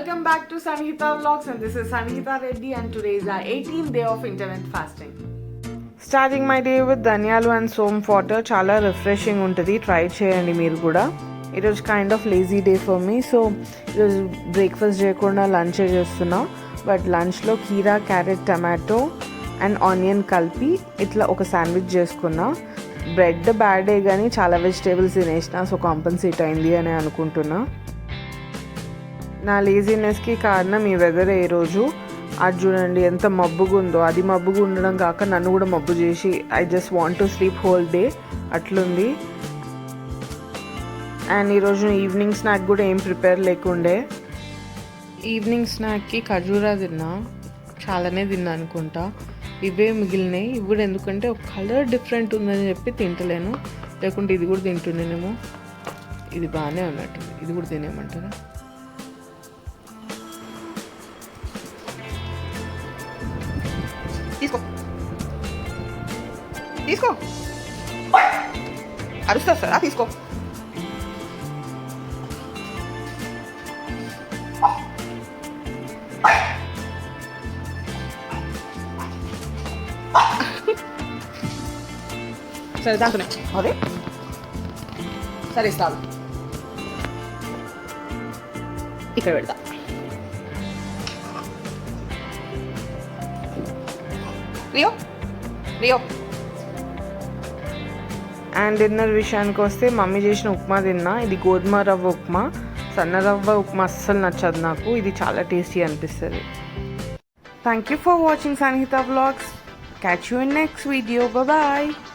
welcome back to Sanhita Vlogs, and this is Sanhita Reddy, and today is our 18th day of intermittent fasting. Starting my day with ధనియాలు and సోంపు water చాలా refreshing ఉంటుంది. Try చేయండి మీరు కూడా. It was kind of lazy day for me, so ఈరోజు breakfast చేయకుండా lunch చేస్తున్నా. బట్ లంచ్లో కీరా, క్యారెట్, టమాటో అండ్ ఆనియన్ కలిపి ఇట్లా ఒక శాండ్విచ్ చేసుకున్నా. బ్రెడ్ బ్యాడే కానీ చాలా వెజిటేబుల్స్ తినేసిన, సో కాంపన్సేట్ అయింది అని అనుకుంటున్నా. నా లేజీనెస్కి కారణం ఈ వెదర్. ఈరోజు అది చూడండి ఎంత మబ్బుగా ఉందో. అది మబ్బుగా ఉండడం కాక నన్ను కూడా మబ్బు చేసి I just want to sleep whole day అట్లుంది. అండ్ ఈరోజు ఈవినింగ్ స్నాక్ కూడా ఏం ప్రిపేర్ లేకుండే. ఈవినింగ్ స్నాక్కి ఖజూరా తిన్నా, చాలానే తిన్నా అనుకుంటా. ఇవే మిగిలినాయి. ఇవి కూడా ఎందుకంటే ఒక కలర్ డిఫరెంట్ ఉందని చెప్పి తింటలేను, లేకుంటే ఇది కూడా తింటున్నానేమో. ఇది బాగానే ఉన్నట్టు, ఇది కూడా తినేయమంటారా? తీసుకో తీసుకో, అరుస్తా సార్, తీసుకో. సరే దాంట్లోనే అదే సరే ఇస్తాను. ఇక్కడ పెడతా. Rio Rio. అండ్ డిన్నర్ విషయానికి వస్తే మమ్మీ చేసిన ఉప్మా తిన్నా. ఇది గోధుమ రవ్వ ఉప్మా. సన్న రవ్వ ఉప్మా అస్సలు నచ్చదు నాకు. ఇది చాలా టేస్టీ అనిపిస్తుంది. Thank you for watching Sanhita Vlogs. Catch you in next video. Bye bye.